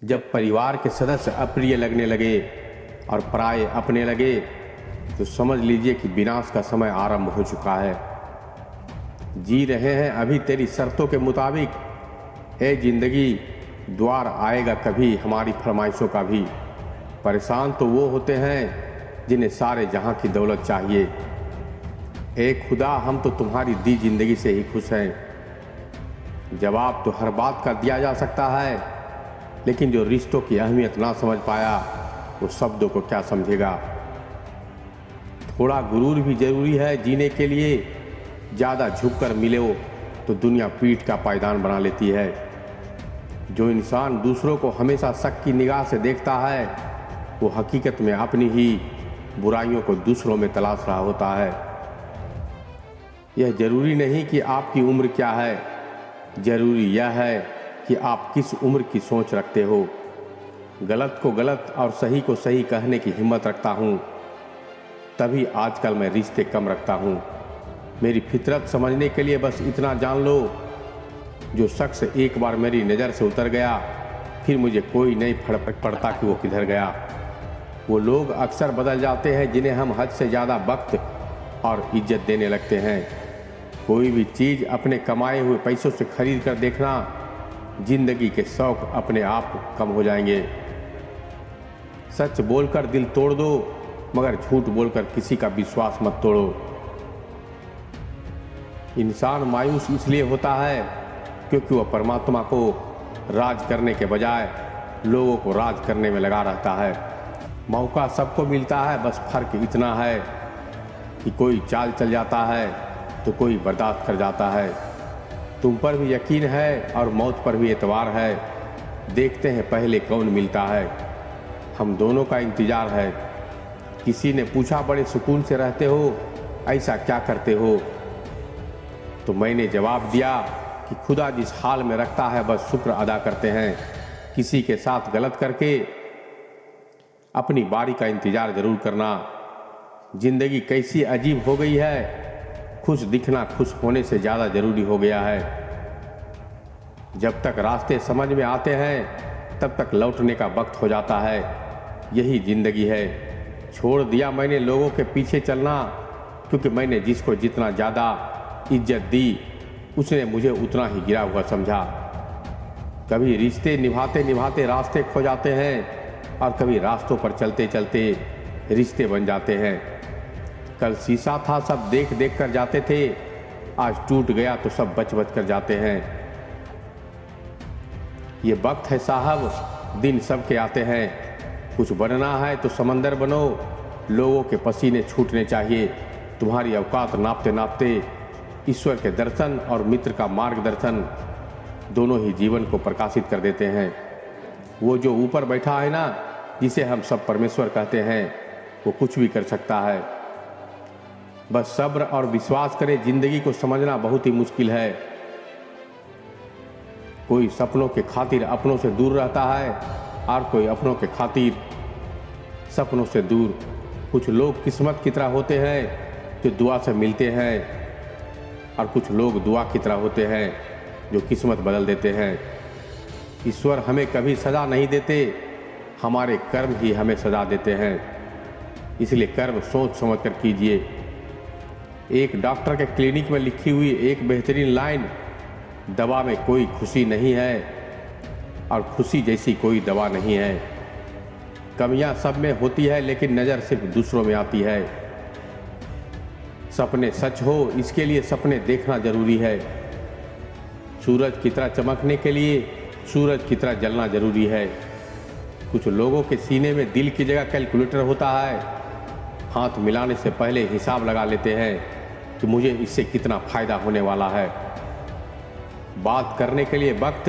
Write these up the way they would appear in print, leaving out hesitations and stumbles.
जब परिवार के सदस्य अप्रिय लगने लगे और पराये अपने लगे तो समझ लीजिए कि विनाश का समय आरंभ हो चुका है। जी रहे हैं अभी तेरी शर्तों के मुताबिक। ए जिंदगी, द्वार आएगा कभी हमारी फरमाइशों का भी। परेशान तो वो होते हैं जिन्हें सारे जहां की दौलत चाहिए। ए खुदा, हम तो तुम्हारी दी जिंदगी से ही खुश हैं। जवाब तो हर बात का दिया जा सकता है, लेकिन जो रिश्तों की अहमियत ना समझ पाया वो शब्दों को क्या समझेगा। थोड़ा गुरूर भी जरूरी है जीने के लिए। ज़्यादा झुककर मिले हो तो दुनिया पीठ का पायदान बना लेती है। जो इंसान दूसरों को हमेशा शक की निगाह से देखता है वो हकीकत में अपनी ही बुराइयों को दूसरों में तलाश रहा होता है। यह जरूरी नहीं कि आपकी उम्र क्या है, जरूरी यह है कि आप किस उम्र की सोच रखते हो। गलत को गलत और सही को सही कहने की हिम्मत रखता हूँ, तभी आजकल मैं रिश्ते कम रखता हूँ। मेरी फितरत समझने के लिए बस इतना जान लो, जो शख्स एक बार मेरी नज़र से उतर गया फिर मुझे कोई नहीं फर्क पड़ता कि वो किधर गया। वो लोग अक्सर बदल जाते हैं जिन्हें हम हद से ज़्यादा वक्त और इज्जत देने लगते हैं। कोई भी चीज़ अपने कमाए हुए पैसों से खरीद कर देखना, जिंदगी के शौक अपने आप कम हो जाएंगे। सच बोलकर दिल तोड़ दो, मगर झूठ बोलकर किसी का विश्वास मत तोड़ो। इंसान मायूस इसलिए होता है क्योंकि वह परमात्मा को राज करने के बजाय लोगों को राज करने में लगा रहता है। मौका सबको मिलता है, बस फर्क इतना है कि कोई चाल चल जाता है तो कोई बर्दाश्त कर जाता है। तुम पर भी यकीन है और मौत पर भी एतवार है। देखते हैं पहले कौन मिलता है। हम दोनों का इंतजार है। किसी ने पूछा बड़े सुकून से रहते हो, ऐसा क्या करते हो? तो मैंने जवाब दिया कि खुदा जिस हाल में रखता है बस शुक्र अदा करते हैं। किसी के साथ गलत करके अपनी बारी का इंतजार जरूर करना। जिंदगी कैसी अजीब हो गई है, खुश दिखना खुश होने से ज़्यादा जरूरी हो गया है। जब तक रास्ते समझ में आते हैं तब तक लौटने का वक्त हो जाता है। यही जिंदगी है। छोड़ दिया मैंने लोगों के पीछे चलना, क्योंकि मैंने जिसको जितना ज़्यादा इज्जत दी उसने मुझे उतना ही गिरा हुआ समझा। कभी रिश्ते निभाते निभाते रास्ते खो जाते हैं और कभी रास्तों पर चलते चलते रिश्ते बन जाते हैं। कल शीशा था, सब देख देख कर जाते थे, आज टूट गया तो सब बच बच कर जाते हैं। ये वक्त है साहब, दिन सबके आते हैं। कुछ बनना है तो समंदर बनो। लोगों के पसीने छूटने चाहिए। तुम्हारी औकात नापते नापते ईश्वर के दर्शन और मित्र का मार्गदर्शन दोनों ही जीवन को प्रकाशित कर देते हैं। वो जो ऊपर बैठा है ना, जिसे हम सब परमेश्वर कहते हैं, वो कुछ भी कर सकता है। बस सब्र और विश्वास करें। जिंदगी को समझना बहुत ही मुश्किल है। कोई सपनों के खातिर अपनों से दूर रहता है और कोई अपनों के खातिर सपनों से दूर। कुछ लोग किस्मत की तरह होते हैं जो दुआ से मिलते हैं, और कुछ लोग दुआ की तरह होते हैं जो किस्मत बदल देते हैं। ईश्वर हमें कभी सज़ा नहीं देते, हमारे कर्म ही हमें सज़ा देते हैं। इसलिए कर्म सोच समझ कर कीजिए। एक डॉक्टर के क्लिनिक में लिखी हुई एक बेहतरीन लाइन, दवा में कोई खुशी नहीं है और खुशी जैसी कोई दवा नहीं है। कमियां सब में होती है, लेकिन नज़र सिर्फ दूसरों में आती है। सपने सच हो, इसके लिए सपने देखना जरूरी है। सूरज की तरह चमकने के लिए सूरज की तरह जलना जरूरी है। कुछ लोगों के सीने में दिल की जगह कैलकुलेटर होता है। हाथ मिलाने से पहले हिसाब लगा लेते हैं कि मुझे इससे कितना फ़ायदा होने वाला है। बात करने के लिए वक्त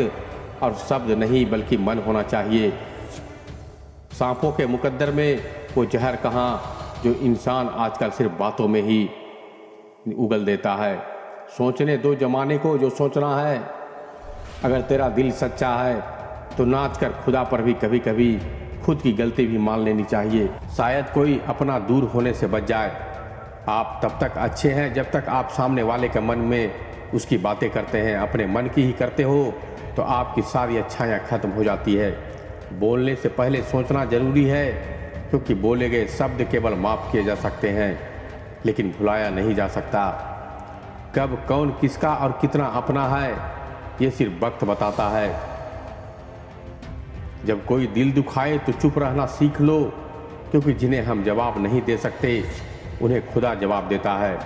और शब्द नहीं बल्कि मन होना चाहिए। सांपों के मुकद्दर में वो जहर कहाँ जो इंसान आजकल सिर्फ बातों में ही उगल देता है। सोचने दो जमाने को जो सोचना है। अगर तेरा दिल सच्चा है तो नाच कर खुदा पर भी कभी कभी खुद की गलती भी मान लेनी चाहिए। शायद कोई अपना दूर होने से बच जाए। आप तब तक अच्छे हैं जब तक आप सामने वाले के मन में उसकी बातें करते हैं। अपने मन की ही करते हो तो आपकी सारी अच्छाइयाँ खत्म हो जाती है। बोलने से पहले सोचना जरूरी है, क्योंकि बोले गए शब्द केवल माफ किए जा सकते हैं, लेकिन भुलाया नहीं जा सकता। कब कौन किसका और कितना अपना है, ये सिर्फ वक्त बताता है। जब कोई दिल दुखाए तो चुप रहना सीख लो, क्योंकि जिन्हें हम जवाब नहीं दे सकते उन्हें खुदा जवाब देता है।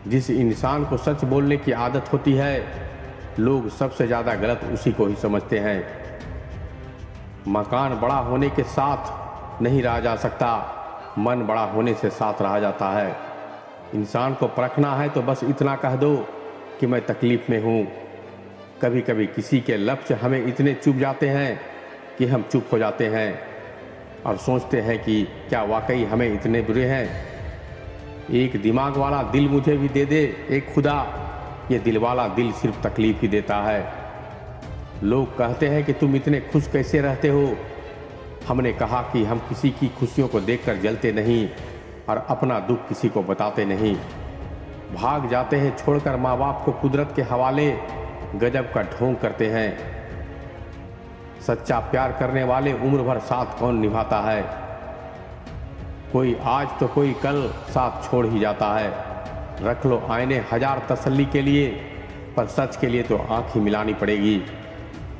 जिस इंसान को सच बोलने की आदत होती है, लोग सबसे ज़्यादा गलत उसी को ही समझते हैं। मकान बड़ा होने के साथ नहीं रहा जा सकता, मन बड़ा होने से साथ रहा जाता है। इंसान को परखना है तो बस इतना कह दो कि मैं तकलीफ में हूँ। कभी कभी किसी के लफ्ज़ हमें इतने चुभ जाते हैं कि हम चुप हो जाते हैं और सोचते हैं कि क्या वाकई हमें इतने बुरे हैं। एक दिमाग वाला दिल मुझे भी दे दे एक खुदा, ये दिल वाला दिल सिर्फ तकलीफ ही देता है। लोग कहते हैं कि तुम इतने खुश कैसे रहते हो। हमने कहा कि हम किसी की खुशियों को देखकर जलते नहीं और अपना दुख किसी को बताते नहीं। भाग जाते हैं छोड़कर माँ बाप को कुदरत के हवाले, गजब का ढोंग करते हैं। सच्चा प्यार करने वाले उम्र भर साथ कौन निभाता है। कोई आज तो कोई कल साथ छोड़ ही जाता है। रख लो आईने हजार तसल्ली के लिए, पर सच के लिए तो आंख ही मिलानी पड़ेगी।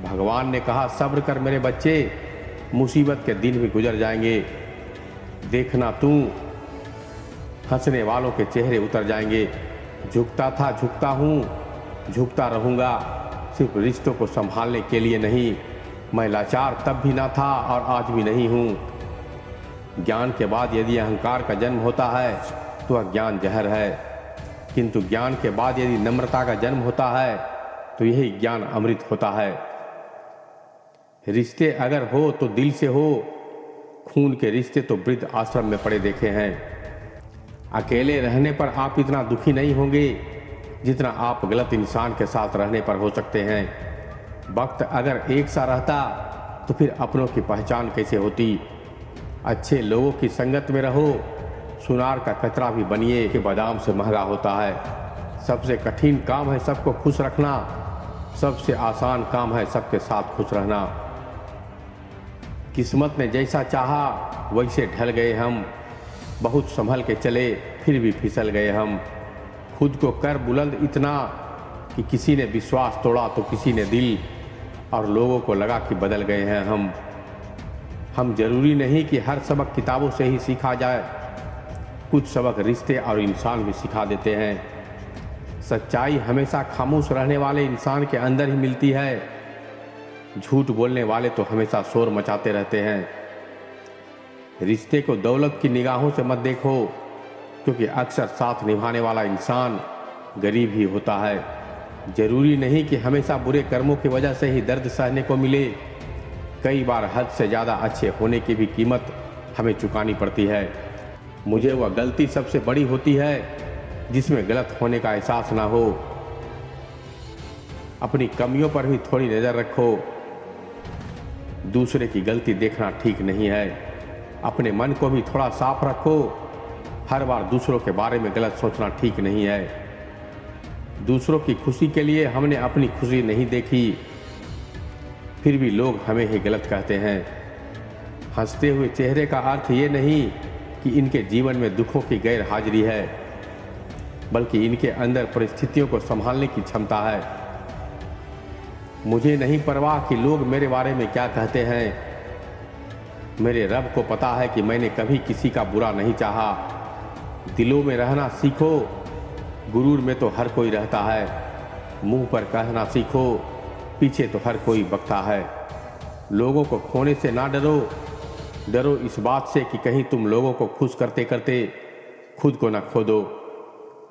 भगवान ने कहा सब्र कर मेरे बच्चे, मुसीबत के दिन भी गुजर जाएंगे। देखना तू हंसने वालों के चेहरे उतर जाएंगे। झुकता था झुकता हूँ, झुकता रहूँगा, सिर्फ रिश्तों को संभालने के लिए नहीं। मैं लाचार तब भी ना था और आज भी नहीं हूँ। ज्ञान के बाद यदि अहंकार का जन्म होता है तो अज्ञान जहर है, किंतु ज्ञान के बाद यदि नम्रता का जन्म होता है तो यही ज्ञान अमृत होता है। रिश्ते अगर हो तो दिल से हो, खून के रिश्ते तो वृद्ध आश्रम में पड़े देखे हैं। अकेले रहने पर आप इतना दुखी नहीं होंगे जितना आप गलत इंसान के साथ रहने पर हो सकते हैं। वक्त अगर एक सा रहता तो फिर अपनों की पहचान कैसे होती। अच्छे लोगों की संगत में रहो, सुनार का कचरा भी बनिए कि बादाम से महंगा होता है। सबसे कठिन काम है सबको खुश रखना, सबसे आसान काम है सबके साथ खुश रहना। किस्मत ने जैसा चाहा वैसे ढल गए हम, बहुत संभल के चले फिर भी फिसल गए हम। खुद को कर बुलंद इतना कि किसी ने विश्वास तोड़ा तो किसी ने दिल, और लोगों को लगा कि बदल गए हैं हम। जरूरी नहीं कि हर सबक किताबों से ही सीखा जाए, कुछ सबक रिश्ते और इंसान भी सिखा देते हैं। सच्चाई हमेशा खामोश रहने वाले इंसान के अंदर ही मिलती है। झूठ बोलने वाले तो हमेशा शोर मचाते रहते हैं। रिश्ते को दौलत की निगाहों से मत देखो, क्योंकि अक्सर साथ निभाने वाला इंसान गरीब ही होता है। जरूरी नहीं कि हमेशा बुरे कर्मों की वजह से ही दर्द सहने को मिले। कई बार हद से ज़्यादा अच्छे होने की भी कीमत हमें चुकानी पड़ती है। मुझे वह गलती सबसे बड़ी होती है जिसमें गलत होने का एहसास ना हो। अपनी कमियों पर भी थोड़ी नज़र रखो। दूसरे की गलती देखना ठीक नहीं है। अपने मन को भी थोड़ा साफ रखो। हर बार दूसरों के बारे में गलत सोचना ठीक नहीं है। दूसरों की खुशी के लिए हमने अपनी खुशी नहीं देखी, फिर भी लोग हमें ही गलत कहते हैं। हंसते हुए चेहरे का अर्थ ये नहीं कि इनके जीवन में दुखों की गैर हाजिरी है, बल्कि इनके अंदर परिस्थितियों को संभालने की क्षमता है। मुझे नहीं परवाह कि लोग मेरे बारे में क्या कहते हैं। मेरे रब को पता है कि मैंने कभी किसी का बुरा नहीं चाहा। दिलों में रहना सीखो, गुरूर में तो हर कोई रहता है। मुंह पर कहना सीखो, पीछे तो हर कोई बकता है। लोगों को खोने से ना डरो, डरो इस बात से कि कहीं तुम लोगों को खुश करते करते खुद को ना खो दो।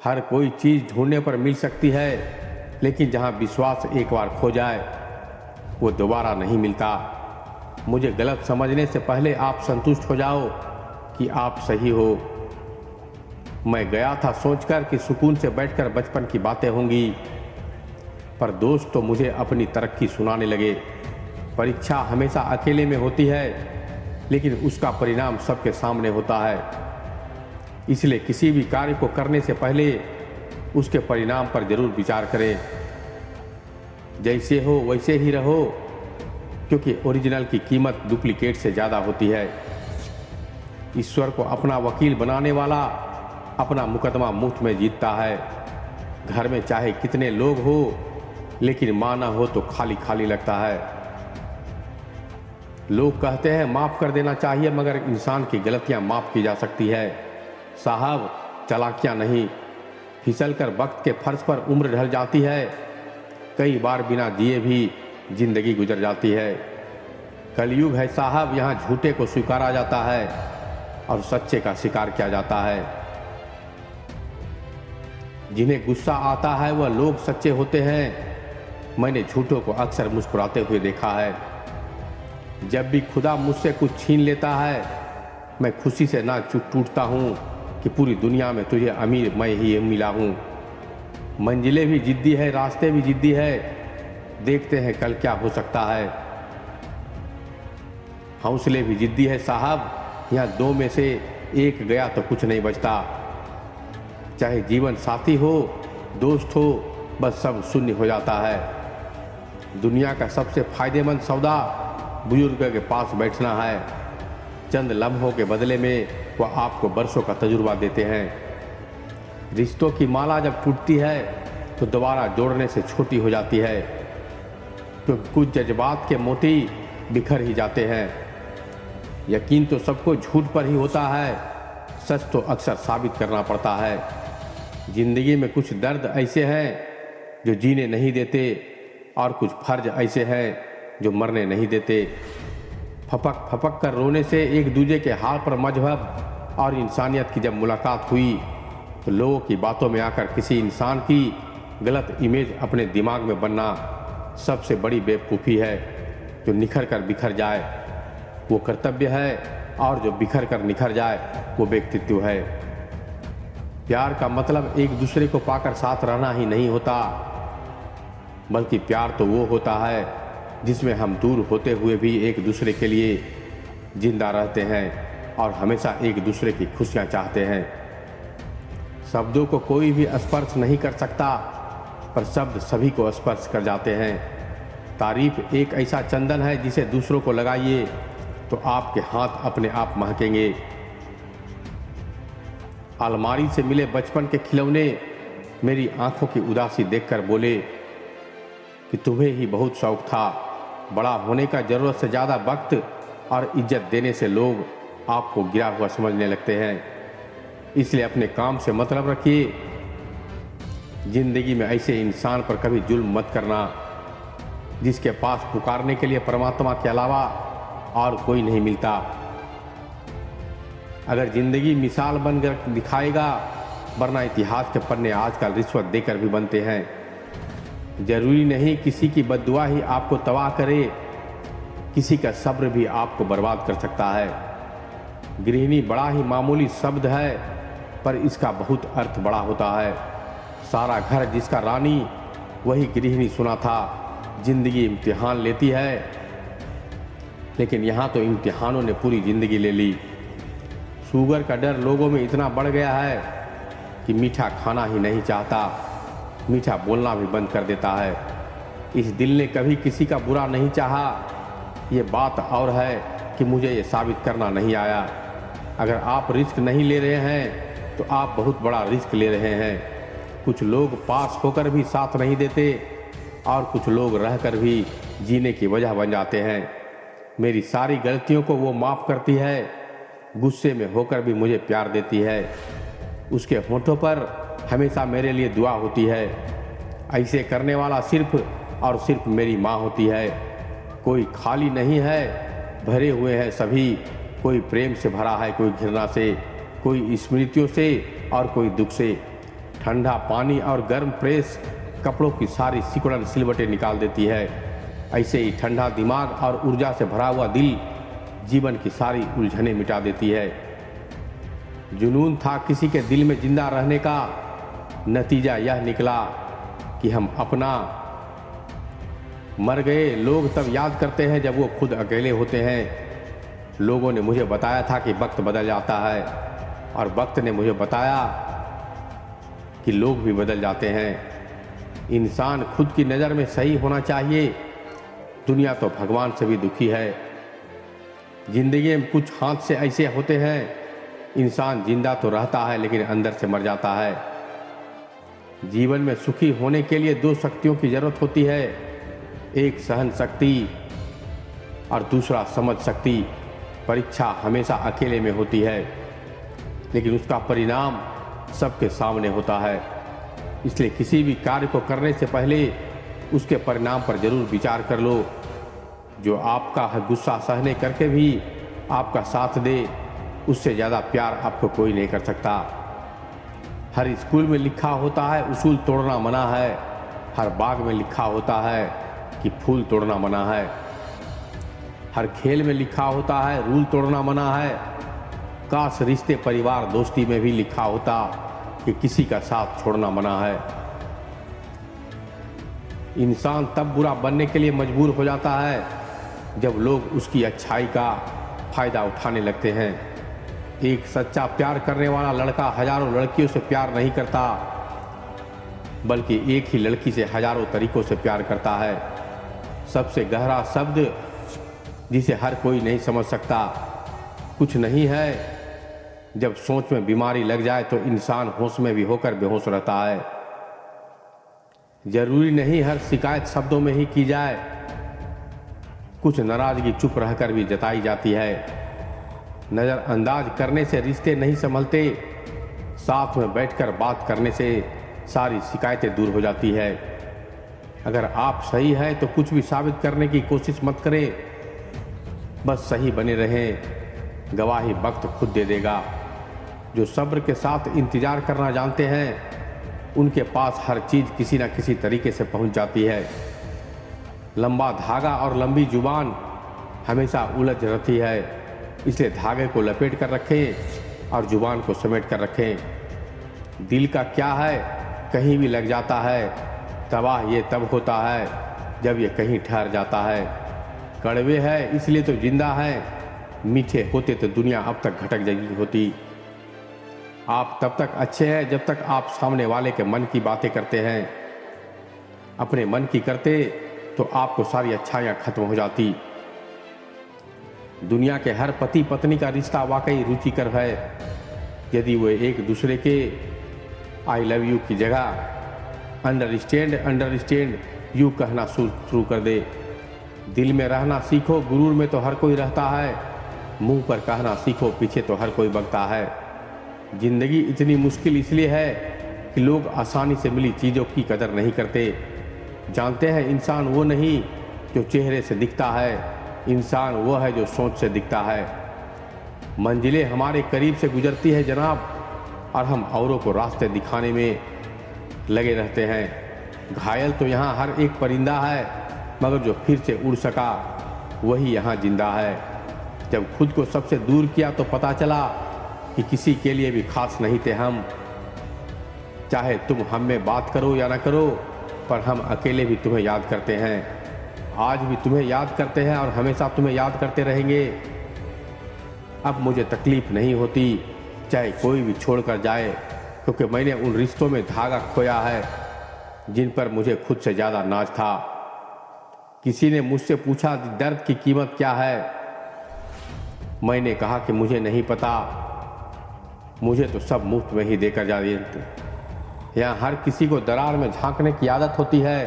हर कोई चीज़ ढूंढने पर मिल सकती है, लेकिन जहां विश्वास एक बार खो जाए वो दोबारा नहीं मिलता। मुझे गलत समझने से पहले आप संतुष्ट हो जाओ कि आप सही हो। मैं गया था सोचकर कि सुकून से बैठकर बचपन की बातें होंगी, पर दोस्त तो मुझे अपनी तरक्की सुनाने लगे। परीक्षा हमेशा अकेले में होती है, लेकिन उसका परिणाम सबके सामने होता है। इसलिए किसी भी कार्य को करने से पहले उसके परिणाम पर जरूर विचार करें। जैसे हो वैसे ही रहो, क्योंकि ओरिजिनल की कीमत डुप्लीकेट से ज़्यादा होती है। ईश्वर को अपना वकील बनाने वाला अपना मुकदमा मुफ्त में जीतता है। घर में चाहे कितने लोग हो, लेकिन माँ न हो तो खाली खाली लगता है। लोग कहते हैं माफ़ कर देना चाहिए, मगर इंसान की गलतियां माफ़ की जा सकती है साहब, चालाकियां नहीं। फिसल कर वक्त के फर्श पर उम्र ढल जाती है। कई बार बिना दिए भी जिंदगी गुजर जाती है। कलयुग है साहब, यहाँ झूठे को स्वीकारा जाता है और सच्चे का शिकार किया जाता है। जिन्हें गुस्सा आता है वह लोग सच्चे होते हैं। मैंने झूठों को अक्सर मुस्कुराते हुए देखा है। जब भी खुदा मुझसे कुछ छीन लेता है, मैं खुशी से ना टूटता हूँ कि पूरी दुनिया में तुझे अमीर मैं ही मिला हूँ। मंजिलें भी जिद्दी है, रास्ते भी जिद्दी है, देखते हैं कल क्या हो सकता है। हौसले भी जिद्दी है साहब, यहाँ दो में से एक गया तो कुछ नहीं बचता। चाहे जीवन साथी हो, दोस्त हो, बस सब शून्य हो जाता है। दुनिया का सबसे फायदेमंद सौदा बुजुर्ग के पास बैठना है। चंद लम्हों के बदले में वह आपको बरसों का तजुर्बा देते हैं। रिश्तों की माला जब टूटती है तो दोबारा जोड़ने से छोटी हो जाती है, क्योंकि कुछ जज्बात के मोती बिखर ही जाते हैं। यकीन तो सबको झूठ पर ही होता है, सच तो अक्सर साबित करना पड़ता है। जिंदगी में कुछ दर्द ऐसे हैं जो जीने नहीं देते, और कुछ फर्ज ऐसे हैं जो मरने नहीं देते। फपक फपक कर रोने से एक दूजे के हाल पर मजहब और इंसानियत की जब मुलाकात हुई तो लोगों की बातों में आकर किसी इंसान की गलत इमेज अपने दिमाग में बनना सबसे बड़ी बेवकूफ़ी है। जो निखर कर बिखर जाए वो कर्तव्य है, और जो बिखर कर निखर जाए वो व्यक्तित्व है। प्यार का मतलब एक दूसरे को पाकर साथ रहना ही नहीं होता, बल्कि प्यार तो वो होता है जिसमें हम दूर होते हुए भी एक दूसरे के लिए जिंदा रहते हैं और हमेशा एक दूसरे की खुशियाँ चाहते हैं। शब्दों को कोई भी स्पर्श नहीं कर सकता, पर शब्द सभी को स्पर्श कर जाते हैं। तारीफ एक ऐसा चंदन है जिसे दूसरों को लगाइए तो आपके हाथ अपने आप महकेंगे। अलमारी से मिले बचपन के खिलौने मेरी आंखों की उदासी देखकर बोले कि तुम्हें ही बहुत शौक था। बड़ा होने का ज़रूरत से ज़्यादा वक्त और इज्जत देने से लोग आपको गिरा हुआ समझने लगते हैं। इसलिए अपने काम से मतलब रखिए। ज़िंदगी में ऐसे इंसान पर कभी जुल्म मत करना जिसके पास पुकारने के लिए परमात्मा के अलावा और कोई नहीं मिलता। अगर ज़िंदगी मिसाल बनकर दिखाएगा, वरना इतिहास के पन्ने आजकल रिश्वत देकर भी बनते हैं। जरूरी नहीं किसी की बद्दुआ ही आपको तबाह करे, किसी का सब्र भी आपको बर्बाद कर सकता है। गृहिणी बड़ा ही मामूली शब्द है, पर इसका बहुत अर्थ बड़ा होता है। सारा घर जिसका रानी वही गृहिणी सुना था। जिंदगी इम्तिहान लेती है, लेकिन यहाँ तो इम्तिहानों ने पूरी जिंदगी ले ली। शुगर का डर लोगों में इतना बढ़ गया है कि मीठा खाना ही नहीं चाहता, मीठा बोलना भी बंद कर देता है। इस दिल ने कभी किसी का बुरा नहीं चाहा। ये बात और है कि मुझे ये साबित करना नहीं आया। अगर आप रिस्क नहीं ले रहे हैं तो आप बहुत बड़ा रिस्क ले रहे हैं। कुछ लोग पास होकर भी साथ नहीं देते, और कुछ लोग रहकर भी जीने की वजह बन जाते हैं। मेरी सारी गलतियों को वो माफ़ करती है, गुस्से में होकर भी मुझे प्यार देती है। उसके होठों पर हमेशा मेरे लिए दुआ होती है। ऐसे करने वाला सिर्फ और सिर्फ मेरी माँ होती है। कोई खाली नहीं है, भरे हुए हैं सभी। कोई प्रेम से भरा है, कोई घृणा से, कोई स्मृतियों से और कोई दुख से। ठंडा पानी और गर्म प्रेस कपड़ों की सारी सिकुड़न सिलवटें निकाल देती है। ऐसे ही ठंडा दिमाग और ऊर्जा से भरा हुआ दिल जीवन की सारी उलझनें मिटा देती है। जुनून था किसी के दिल में जिंदा रहने का, नतीजा यह निकला कि हम अपना मर गए। लोग तब याद करते हैं जब वो खुद अकेले होते हैं। लोगों ने मुझे बताया था कि वक्त बदल जाता है, और वक्त ने मुझे बताया कि लोग भी बदल जाते हैं। इंसान खुद की नज़र में सही होना चाहिए, दुनिया तो भगवान से भी दुखी है। जिंदगी में कुछ हाथ से ऐसे होते हैं, इंसान जिंदा तो रहता है लेकिन अंदर से मर जाता है। जीवन में सुखी होने के लिए दो शक्तियों की जरूरत होती है, एक सहन शक्ति और दूसरा समझ शक्ति। परीक्षा हमेशा अकेले में होती है, लेकिन उसका परिणाम सबके सामने होता है। इसलिए किसी भी कार्य को करने से पहले उसके परिणाम पर जरूर विचार कर लो। जो आपका गुस्सा सहने करके भी आपका साथ दे, उससे ज़्यादा प्यार आपको कोई नहीं कर सकता। हर स्कूल में लिखा होता है उसूल तोड़ना मना है, हर बाग में लिखा होता है कि फूल तोड़ना मना है। हर खेल में लिखा होता है रूल तोड़ना मना है। काश रिश्ते परिवार दोस्ती में भी लिखा होता कि किसी का साथ छोड़ना मना है। इंसान तब बुरा बनने के लिए मजबूर हो जाता है जब लोग उसकी अच्छाई का फायदा उठाने लगते हैं। एक सच्चा प्यार करने वाला लड़का हजारों लड़कियों से प्यार नहीं करता, बल्कि एक ही लड़की से हजारों तरीकों से प्यार करता है। सबसे गहरा शब्द जिसे हर कोई नहीं समझ सकता, कुछ नहीं है। जब सोच में बीमारी लग जाए तो इंसान होश में भी होकर बेहोश रहता है। जरूरी नहीं हर शिकायत शब्दों में ही की जाए, कुछ नाराजगी चुप रहकर भी जताई जाती है। नज़रअंदाज करने से रिश्ते नहीं संभलते, साथ में बैठकर बात करने से सारी शिकायतें दूर हो जाती है। अगर आप सही हैं तो कुछ भी साबित करने की कोशिश मत करें, बस सही बने रहें। गवाही वक्त खुद दे देगा। जो सब्र के साथ इंतजार करना जानते हैं, उनके पास हर चीज़ किसी न किसी तरीके से पहुंच जाती है। लंबा धागा और लंबी जुबान हमेशा उलझ रहती है, इसलिए धागे को लपेट कर रखें और जुबान को समेट कर रखें। दिल का क्या है, कहीं भी लग जाता है। तबाह ये तब होता है जब ये कहीं ठहर जाता है। कड़वे है इसलिए तो जिंदा है, मीठे होते तो दुनिया अब तक घटक जगी होती। आप तब तक अच्छे हैं जब तक आप सामने वाले के मन की बातें करते हैं। अपने मन की करते तो आपको सारी अच्छाइयाँ खत्म हो जाती। दुनिया के हर पति पत्नी का रिश्ता वाकई रुचिकर है, यदि वे एक दूसरे के आई लव यू की जगह अंडरस्टैंड यू कहना शुरू कर दे। दिल में रहना सीखो, गुरूर में तो हर कोई रहता है। मुंह पर कहना सीखो, पीछे तो हर कोई बगता है। जिंदगी इतनी मुश्किल इसलिए है कि लोग आसानी से मिली चीज़ों की कदर नहीं करते। जानते हैं इंसान वो नहीं जो चेहरे से दिखता है, इंसान वो है जो सोच से दिखता है। मंजिलें हमारे करीब से गुजरती है जनाब, और हम औरों को रास्ते दिखाने में लगे रहते हैं। घायल तो यहाँ हर एक परिंदा है, मगर जो फिर से उड़ सका वही यहाँ जिंदा है। जब खुद को सबसे दूर किया तो पता चला कि किसी के लिए भी खास नहीं थे हम। चाहे तुम हम में बात करो या ना करो, पर हम अकेले भी तुम्हें याद करते हैं। आज भी तुम्हें याद करते हैं और हमेशा तुम्हें याद करते रहेंगे। अब मुझे तकलीफ नहीं होती चाहे कोई भी छोड़कर जाए, क्योंकि मैंने उन रिश्तों में धागा खोया है जिन पर मुझे खुद से ज़्यादा नाज था। किसी ने मुझसे पूछा दर्द की कीमत क्या है, मैंने कहा कि मुझे नहीं पता, मुझे तो सब मुफ्त में ही देकर जा रहे थे। यहाँ हर किसी को दरार में झांकने की आदत होती है।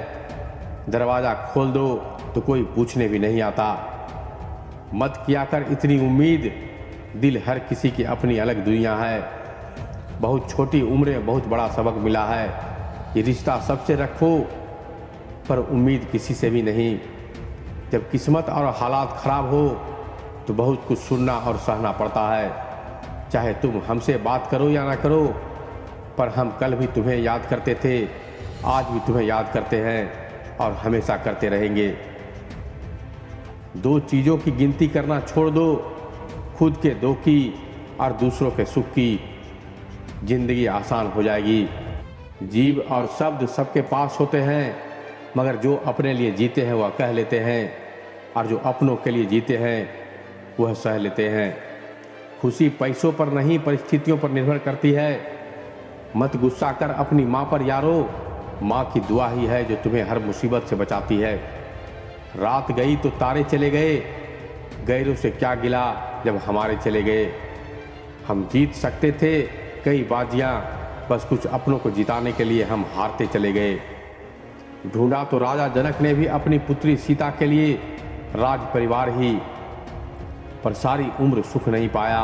दरवाज़ा खोल दो तो कोई पूछने भी नहीं आता। मत किया कर इतनी उम्मीद, दिल हर किसी की अपनी अलग दुनिया है। बहुत छोटी उम्र में बहुत बड़ा सबक मिला है। ये रिश्ता सबसे रखो पर उम्मीद किसी से भी नहीं। जब किस्मत और हालात ख़राब हो तो बहुत कुछ सुनना और सहना पड़ता है। चाहे तुम हमसे बात करो या ना करो, पर हम कल भी तुम्हें याद करते थे, आज भी तुम्हें याद करते हैं और हमेशा करते रहेंगे। दो चीज़ों की गिनती करना छोड़ दो, खुद के दो की और दूसरों के सुख की। जिंदगी आसान हो जाएगी। जीव और शब्द सबके पास होते हैं, मगर जो अपने लिए जीते हैं वह कह लेते हैं, और जो अपनों के लिए जीते हैं वह सह लेते हैं। खुशी पैसों पर नहीं परिस्थितियों पर निर्भर करती है। मत गुस्सा कर अपनी माँ पर यारो, माँ की दुआ ही है जो तुम्हें हर मुसीबत से बचाती है। रात गई तो तारे चले गए, गैरों से क्या गिला जब हमारे चले गए। हम जीत सकते थे कई बाजियां, बस कुछ अपनों को जिताने के लिए हम हारते चले गए। ढूंढा तो राजा जनक ने भी अपनी पुत्री सीता के लिए राज परिवार ही, पर सारी उम्र सुख नहीं पाया।